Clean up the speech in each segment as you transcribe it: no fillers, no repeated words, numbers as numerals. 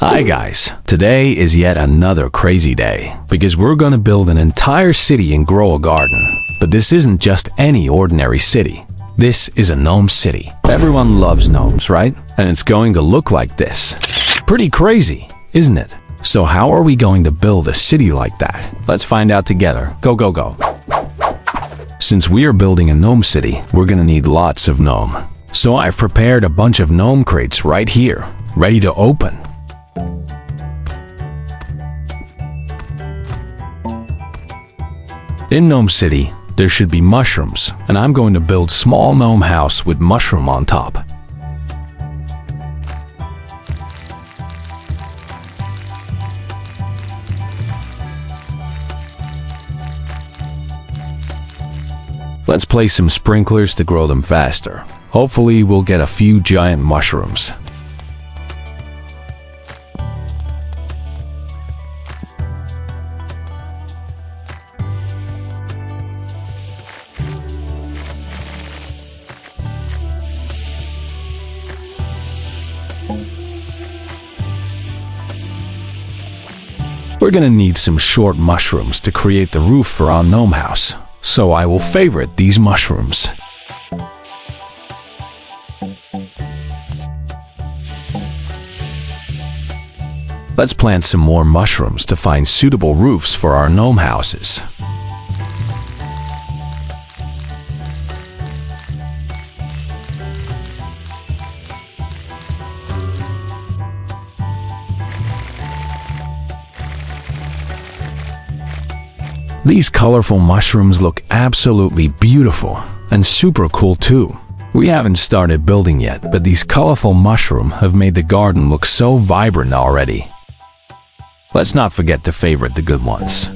Hi guys, today is yet another crazy day because we're gonna build an entire city and grow a garden. But this isn't just any ordinary city. This is a gnome city. Everyone loves gnomes, right? And it's going to look like this. Pretty crazy, isn't it? So how are we going to build a city like that? Let's find out together. Go, go, go. Since we are building a gnome city, we're gonna need lots of gnome. So I've prepared a bunch of gnome crates right here, ready to open. In Gnome City, there should be mushrooms, and I'm going to build small gnome house with mushroom on top. Let's place some sprinklers to grow them faster. Hopefully, we'll get a few giant mushrooms. We're gonna need some short mushrooms to create the roof for our gnome house, so I will favorite these mushrooms. Let's plant some more mushrooms to find suitable roofs for our gnome houses. These colorful mushrooms look absolutely beautiful and super cool too. We haven't started building yet, but these colorful mushrooms have made the garden look so vibrant already. Let's not forget to favorite the good ones.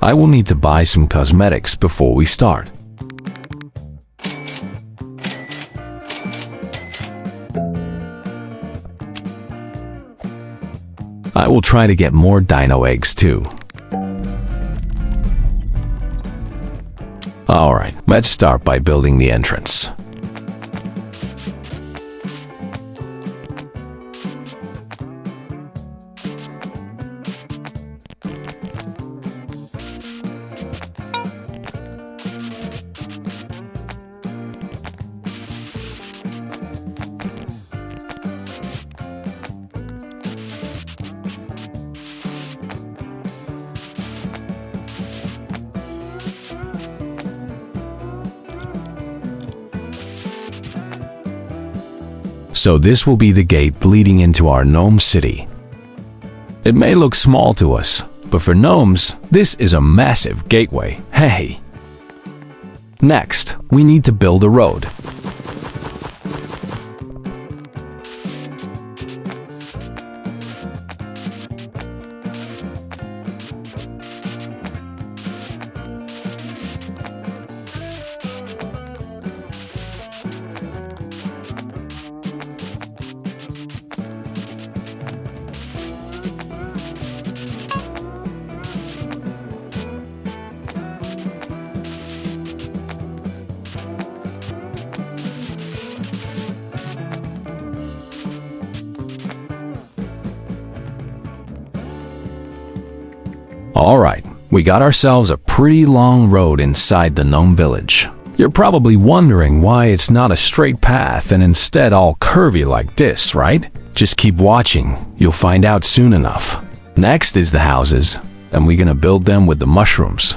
I will need to buy some cosmetics before we start. I will try to get more dino eggs too. Alright, let's start by building the entrance. So this will be the gate leading into our gnome city. It may look small to us, but for gnomes, this is a massive gateway. Hey! Next, we need to build a road. Alright, we got ourselves a pretty long road inside the gnome village. You're probably wondering why it's not a straight path and instead all curvy like this, right? Just keep watching, you'll find out soon enough. Next is the houses, and we're gonna build them with the mushrooms.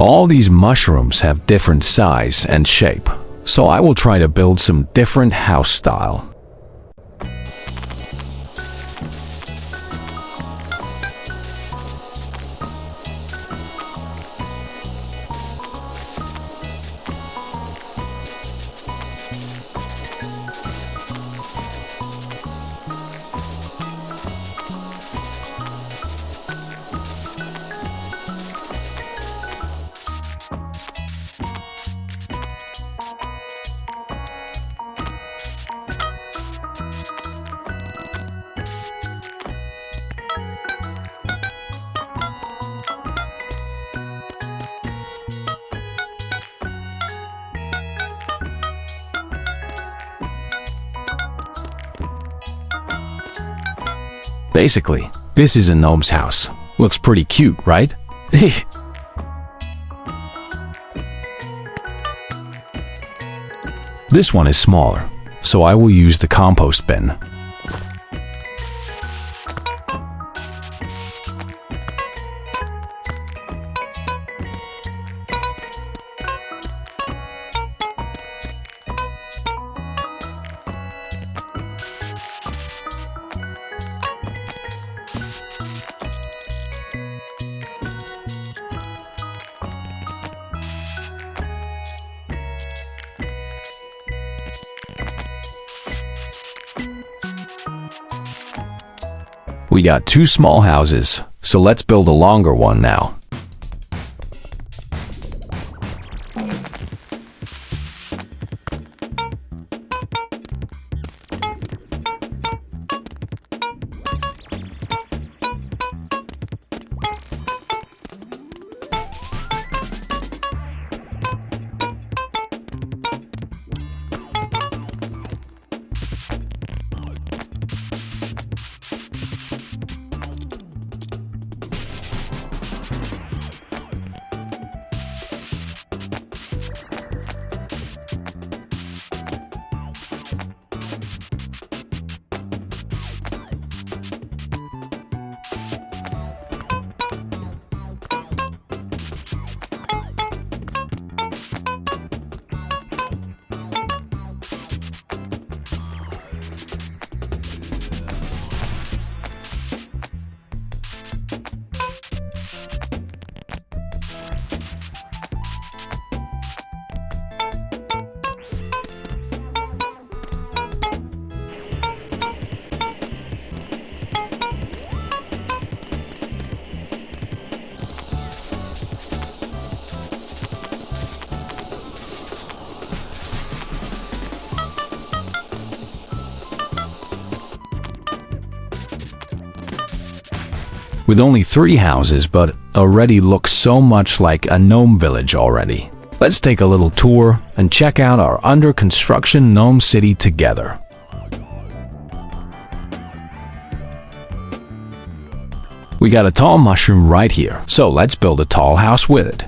All these mushrooms have different size and shape, so I will try to build some different house style. Basically, this is a gnome's house. Looks pretty cute, right? This one is smaller, so I will use the compost bin. We got 2 small houses, so let's build a longer one now. With only 3 houses, but already looks so much like a gnome village already. Let's take a little tour and check out our under construction gnome city together. We got a tall mushroom right here, so let's build a tall house with it.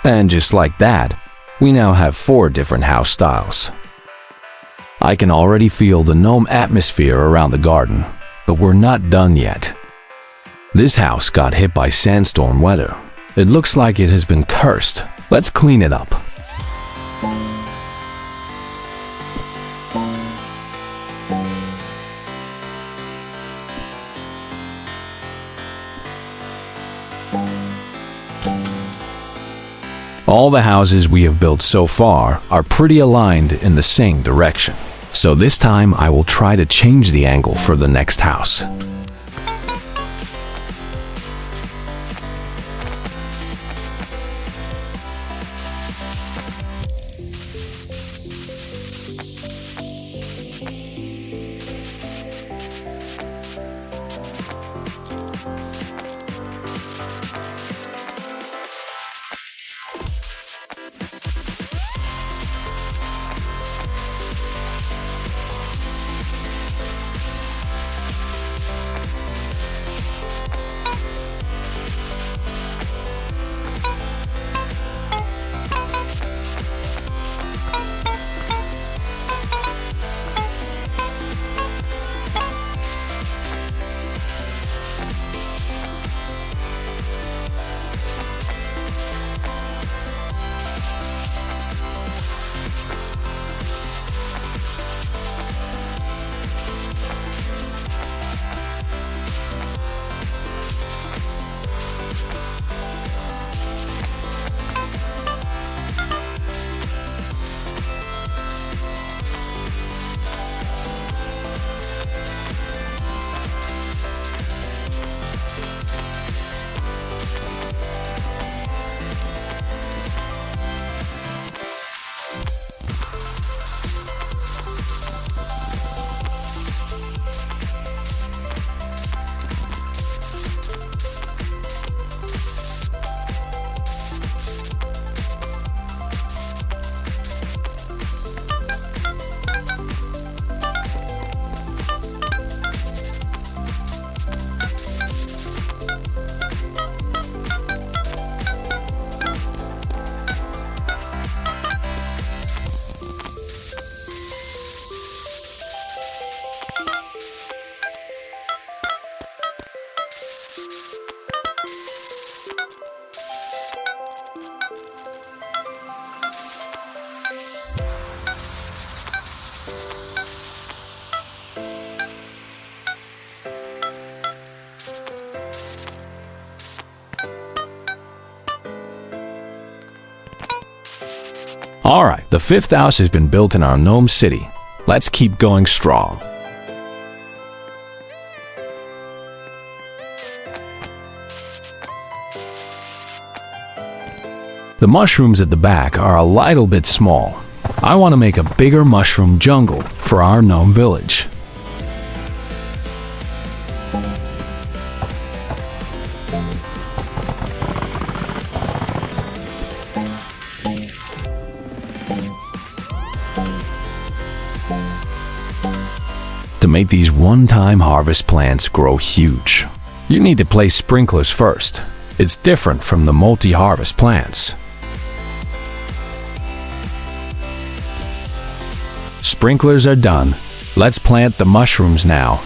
And just like that, we now have 4 different house styles. I can already feel the gnome atmosphere around the garden, but we're not done yet. This house got hit by sandstorm weather. It looks like it has been cursed. Let's clean it up. All the houses we have built so far are pretty aligned in the same direction. So this time I will try to change the angle for the next house. Alright, the fifth house has been built in our gnome city. Let's keep going strong. The mushrooms at the back are a little bit small. I want to make a bigger mushroom jungle for our gnome village. To make these one-time harvest plants grow huge, you need to place sprinklers first. It's different from the multi-harvest plants. Sprinklers are done. Let's plant the mushrooms now.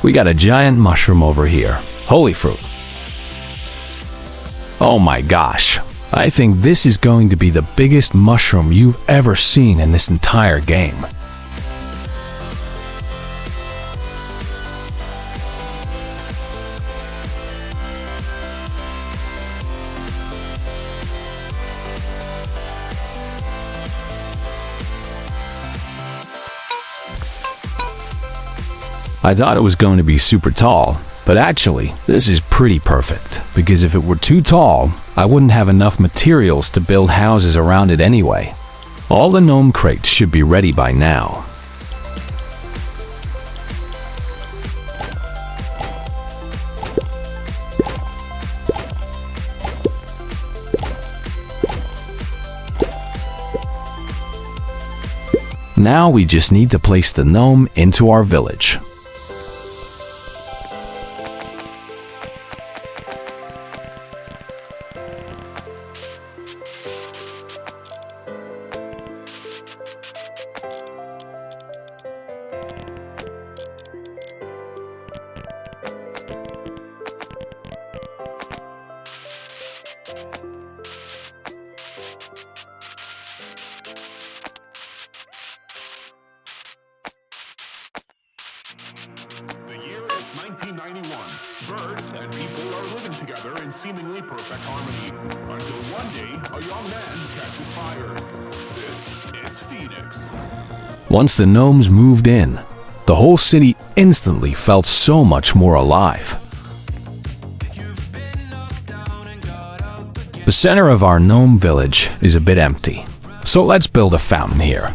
We got a giant mushroom over here. Holy fruit. Oh my gosh. I think this is going to be the biggest mushroom you've ever seen in this entire game. I thought it was going to be super tall, but actually, this is pretty perfect, because if it were too tall, I wouldn't have enough materials to build houses around it anyway. All the gnome crates should be ready by now. Now we just need to place the gnome into our village. The year is 1991. Birds and people are living together in seemingly perfect harmony. Until one day, a young man catches fire. This is Phoenix. Once the gnomes moved in, the whole city instantly felt so much more alive. You've been knocked The center of our gnome village is a bit empty, so let's build a fountain here.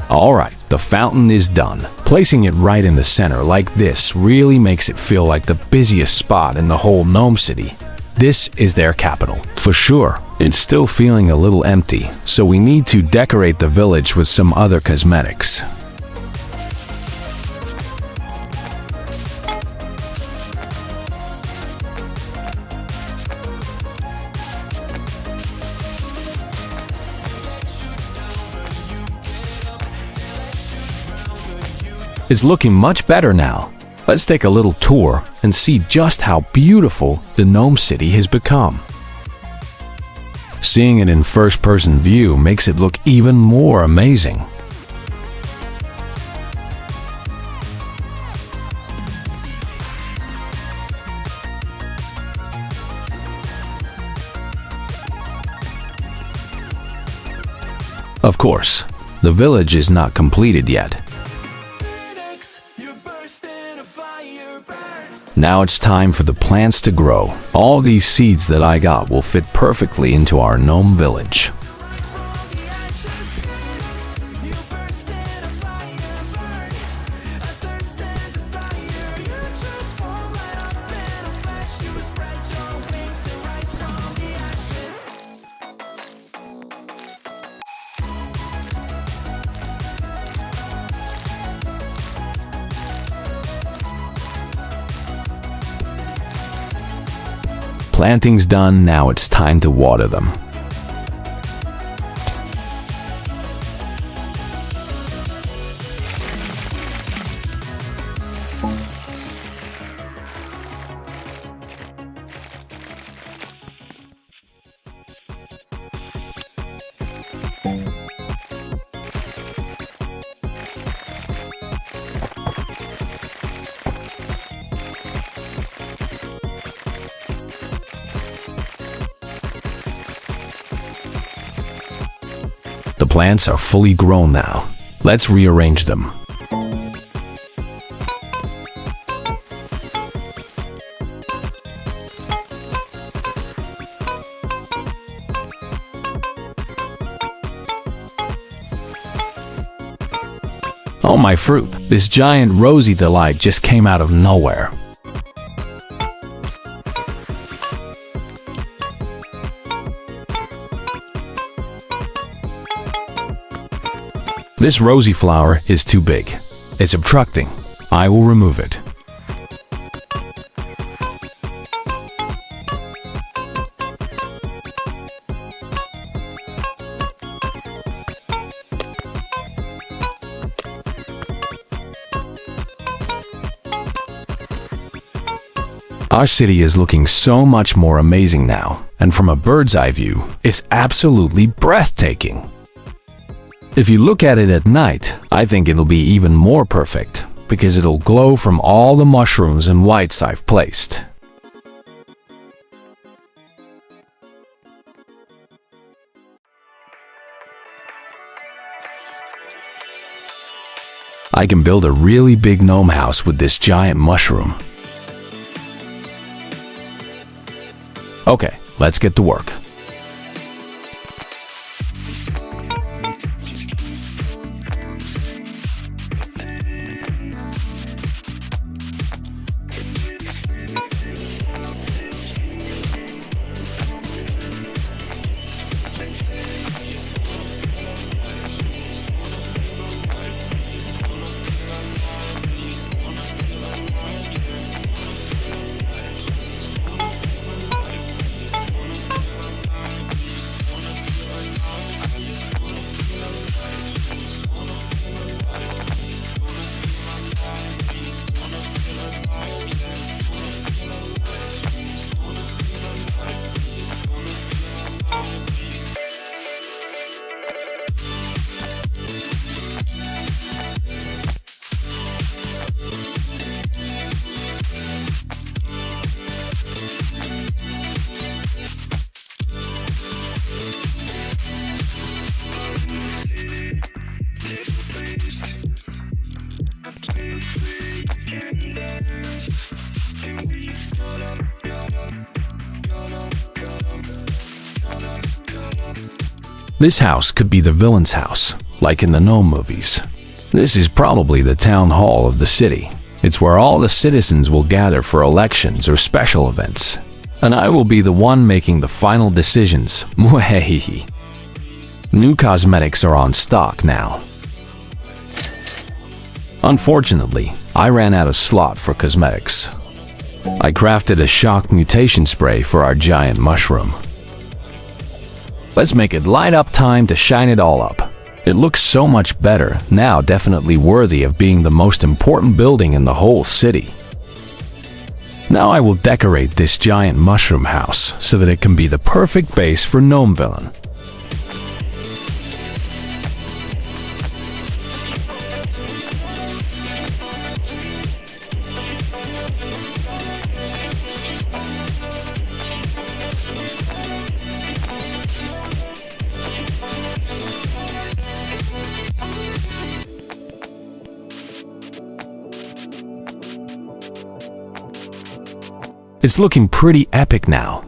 Alright, the fountain is done. Placing it right in the center like this really makes it feel like the busiest spot in the whole Gnome City. This is their capital. For sure, it's still feeling a little empty, so we need to decorate the village with some other cosmetics. It's looking much better now. Let's take a little tour and see just how beautiful the Gnome City has become. Seeing it in first-person view makes it look even more amazing. Of course, the village is not completed yet. Now it's time for the plants to grow. All these seeds that I got will fit perfectly into our gnome village. Planting's done, now it's time to water them. The plants are fully grown now. Let's rearrange them. Oh my fruit, this giant rosy delight just came out of nowhere. This rosy flower is too big. It's obstructing. I will remove it. Our city is looking so much more amazing now, and from a bird's eye view, it's absolutely breathtaking. If you look at it at night, I think it'll be even more perfect. because it'll glow from all the mushrooms and whites I've placed. I can build a really big gnome house with this giant mushroom. Okay, let's get to work. This house could be the villain's house, like in the Gnome movies. This is probably the town hall of the city. It's where all the citizens will gather for elections or special events. And I will be the one making the final decisions. Mwahehehe. New cosmetics are on stock now. Unfortunately, I ran out of slot for cosmetics. I crafted a shock mutation spray for our giant mushroom. Let's make it light up time to shine it all up. It looks so much better, now definitely worthy of being the most important building in the whole city. Now I will decorate this giant mushroom house so that it can be the perfect base for Gnome Villain. It's looking pretty epic now.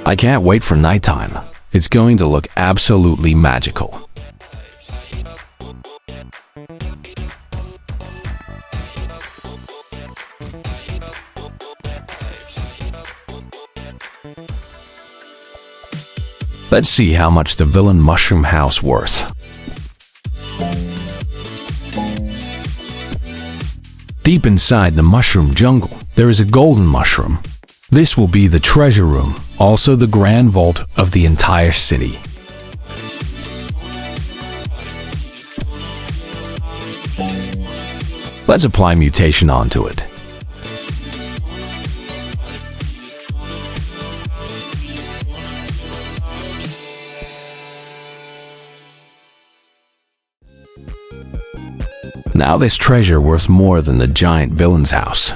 I can't wait for nighttime. It's going to look absolutely magical. Let's see how much the villain mushroom house worth. Deep inside the mushroom jungle, there is a golden mushroom. This will be the treasure room, also the grand vault of the entire city. Let's apply mutation onto it. Now this treasure worth more than the giant villain's house.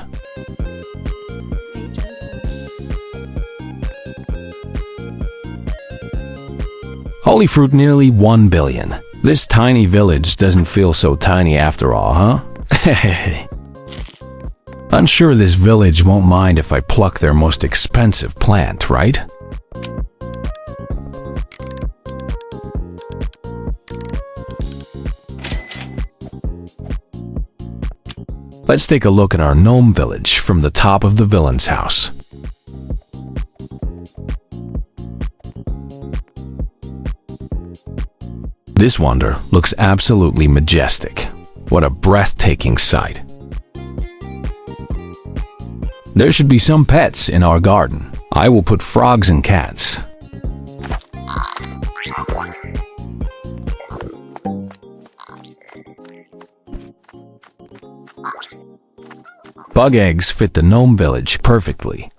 Holy fruit, nearly 1 billion. This tiny village doesn't feel so tiny after all, huh? I'm sure this village won't mind if I pluck their most expensive plant, right? Let's take a look at our gnome village from the top of the villain's house. This wonder looks absolutely majestic. What a breathtaking sight. There should be some pets in our garden. I will put frogs and cats. Bug eggs fit the gnome village perfectly.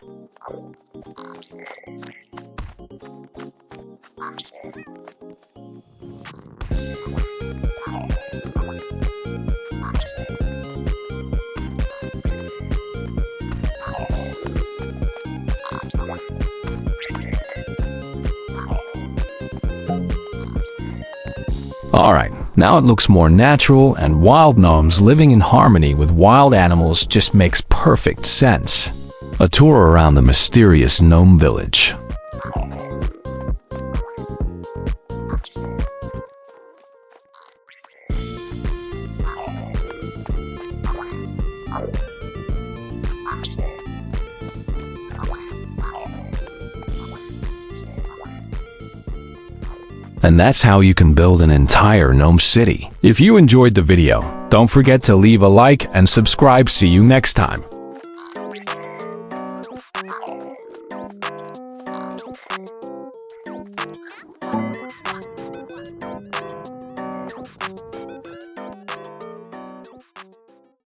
Alright, now it looks more natural, and wild gnomes living in harmony with wild animals just makes perfect sense. A tour around the mysterious gnome village. And that's how you can build an entire gnome city. If you enjoyed the video, don't forget to leave a like and subscribe. See you next time.